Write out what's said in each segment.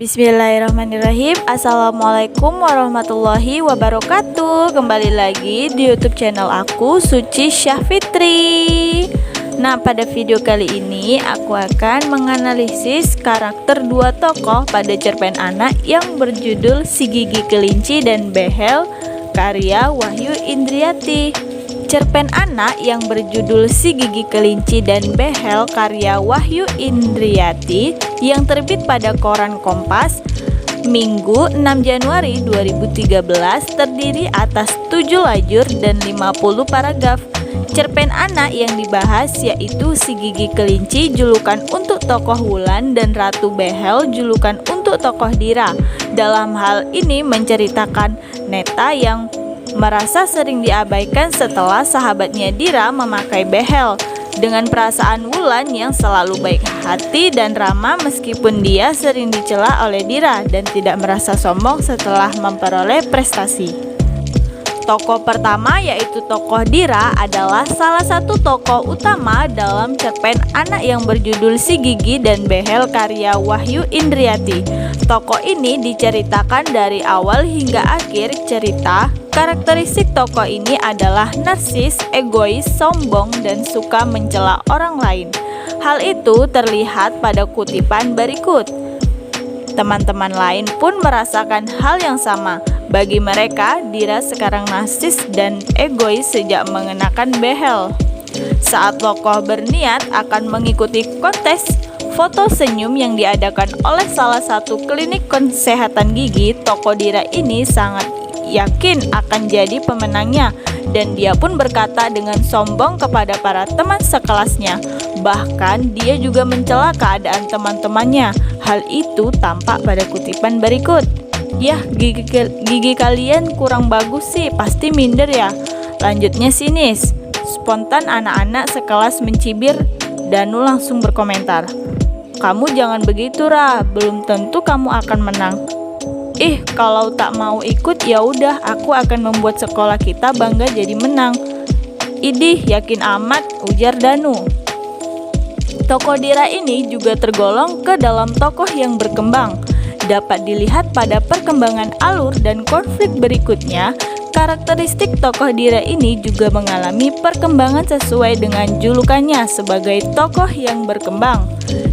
Bismillahirrahmanirrahim. Assalamualaikum warahmatullahi wabarakatuh. Kembali lagi di YouTube channel aku, Suci Syahfitri. Nah, pada video kali ini aku akan menganalisis karakter dua tokoh pada cerpen anak yang berjudul Si Gigi Kelinci dan Behel karya Wahyu Indriati. Cerpen anak yang berjudul Si Gigi Kelinci dan Behel karya Wahyu Indriati yang terbit pada koran Kompas Minggu 6 Januari 2013 terdiri atas 7 lajur dan 50 paragraf. Cerpen anak yang dibahas yaitu Si Gigi Kelinci julukan untuk tokoh Wulan dan Ratu Behel julukan untuk tokoh Dira. Dalam hal ini menceritakan Neta yang merasa sering diabaikan setelah sahabatnya Dira memakai behel. Dengan perasaan Wulan yang selalu baik hati dan ramah meskipun dia sering dicela oleh Dira dan tidak merasa sombong setelah memperoleh prestasi. Tokoh pertama yaitu tokoh Dira adalah salah satu tokoh utama dalam cerpen anak yang berjudul Si Gigi dan Behel karya Wahyu Indriati. Tokoh ini diceritakan dari awal hingga akhir cerita. Karakteristik tokoh ini adalah narsis, egois, sombong, dan suka mencela orang lain. Hal itu terlihat pada kutipan berikut. Teman-teman lain pun merasakan hal yang sama. Bagi mereka, Dira sekarang narsis dan egois sejak mengenakan behel. Saat tokoh berniat akan mengikuti kontes foto senyum yang diadakan oleh salah satu klinik kesehatan gigi, tokoh Dira ini sangat yakin akan jadi pemenangnya dan dia pun berkata dengan sombong kepada para teman sekelasnya. Bahkan dia juga mencela keadaan teman-temannya. Hal itu tampak pada kutipan berikut. Yah, gigi kalian kurang bagus sih, pasti minder ya. Lanjutnya sinis. Spontan anak-anak sekelas mencibir. Danu langsung berkomentar, kamu jangan begitu Ra, belum tentu kamu akan menang. Ih, kalau tak mau ikut ya udah, aku akan membuat sekolah kita bangga jadi menang. Idih, yakin amat, ujar Danu. Tokoh Dira ini juga tergolong ke dalam tokoh yang berkembang. Dapat dilihat pada perkembangan alur dan konflik berikutnya. Karakteristik tokoh Dira ini juga mengalami perkembangan sesuai dengan julukannya sebagai tokoh yang berkembang.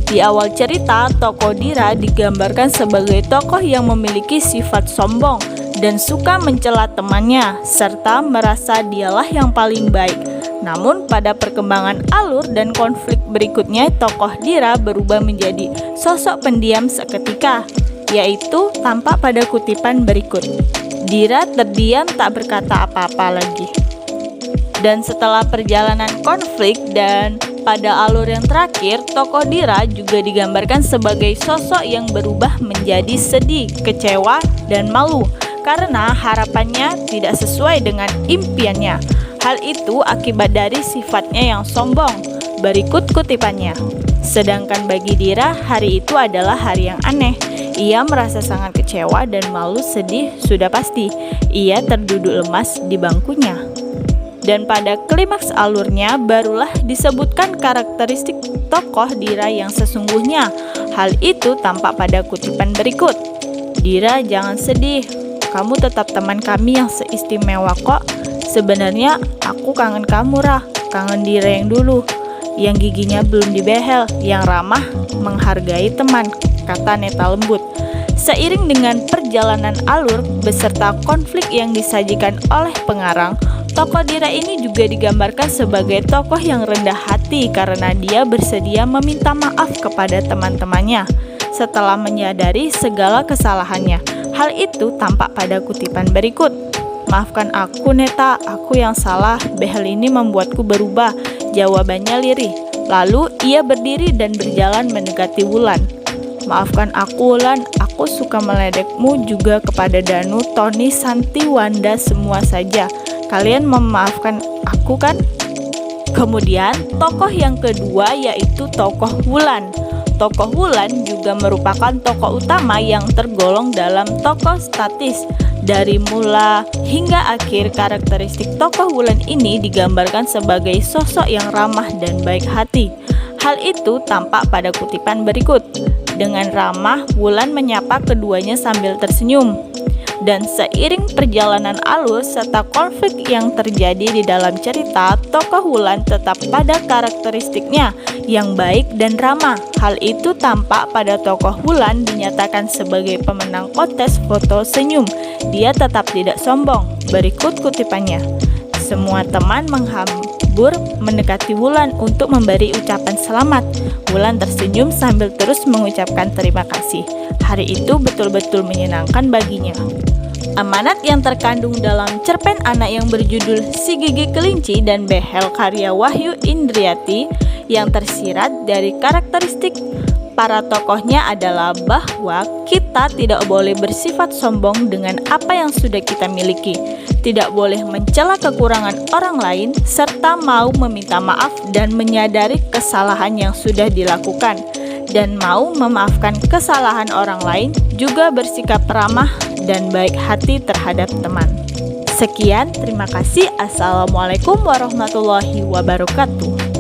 Di awal cerita, tokoh Dira digambarkan sebagai tokoh yang memiliki sifat sombong dan suka mencela temannya, serta merasa dialah yang paling baik. Namun pada perkembangan alur dan konflik berikutnya, tokoh Dira berubah menjadi sosok pendiam seketika, yaitu tampak pada kutipan berikut. Dira terdiam tak berkata apa-apa lagi. Dan setelah perjalanan konflik dan pada alur yang terakhir, tokoh Dira juga digambarkan sebagai sosok yang berubah menjadi sedih, kecewa, dan malu karena harapannya tidak sesuai dengan impiannya. Hal itu akibat dari sifatnya yang sombong. Berikut kutipannya. Sedangkan bagi Dira, hari itu adalah hari yang aneh. Ia merasa sangat kecewa dan malu, sedih sudah pasti. Ia terduduk lemas di bangkunya. Dan pada klimaks alurnya barulah disebutkan karakteristik tokoh Dira yang sesungguhnya. Hal itu tampak pada kutipan berikut. Dira, jangan sedih. Kamu tetap teman kami yang seistimewa kok. Sebenarnya aku kangen kamu, Rah. Kangen Dira yang dulu, yang giginya belum dibehel, yang ramah, menghargai teman, kata Neta lembut. Seiring dengan perjalanan alur beserta konflik yang disajikan oleh pengarang, tokoh Dira ini juga digambarkan sebagai tokoh yang rendah hati karena dia bersedia meminta maaf kepada teman-temannya setelah menyadari segala kesalahannya. Hal itu tampak pada kutipan berikut. Maafkan aku Neta, aku yang salah, behel ini membuatku berubah, jawabannya lirih. Lalu ia berdiri dan berjalan mendekati Wulan. Maafkan aku Wulan, aku suka meledekmu juga kepada Danu, Tony, Santi, Wanda, semua saja. Kalian memaafkan aku kan? Kemudian tokoh yang kedua yaitu tokoh Wulan. Tokoh Wulan juga merupakan tokoh utama yang tergolong dalam tokoh statis. Dari mula hingga akhir, karakteristik tokoh Wulan ini digambarkan sebagai sosok yang ramah dan baik hati. Hal itu tampak pada kutipan berikut. Dengan ramah, Wulan menyapa keduanya sambil tersenyum. Dan seiring perjalanan alus serta konflik yang terjadi di dalam cerita, tokoh Wulan tetap pada karakteristiknya yang baik dan ramah. Hal itu tampak pada tokoh Wulan dinyatakan sebagai pemenang kontes foto senyum. Dia tetap tidak sombong. Berikut kutipannya. Semua teman menghambur mendekati Wulan untuk memberi ucapan selamat. Wulan tersenyum sambil terus mengucapkan terima kasih. Hari itu betul-betul menyenangkan baginya. Amanat yang terkandung dalam cerpen anak yang berjudul Si Gigi Kelinci dan Behel karya Wahyu Indriati yang tersirat dari karakteristik para tokohnya adalah bahwa kita tidak boleh bersifat sombong dengan apa yang sudah kita miliki, tidak boleh mencela kekurangan orang lain, serta mau meminta maaf dan menyadari kesalahan yang sudah dilakukan, dan mau memaafkan kesalahan orang lain, juga bersikap ramah dan baik hati terhadap teman. Sekian, terima kasih. Assalamualaikum warahmatullahi wabarakatuh.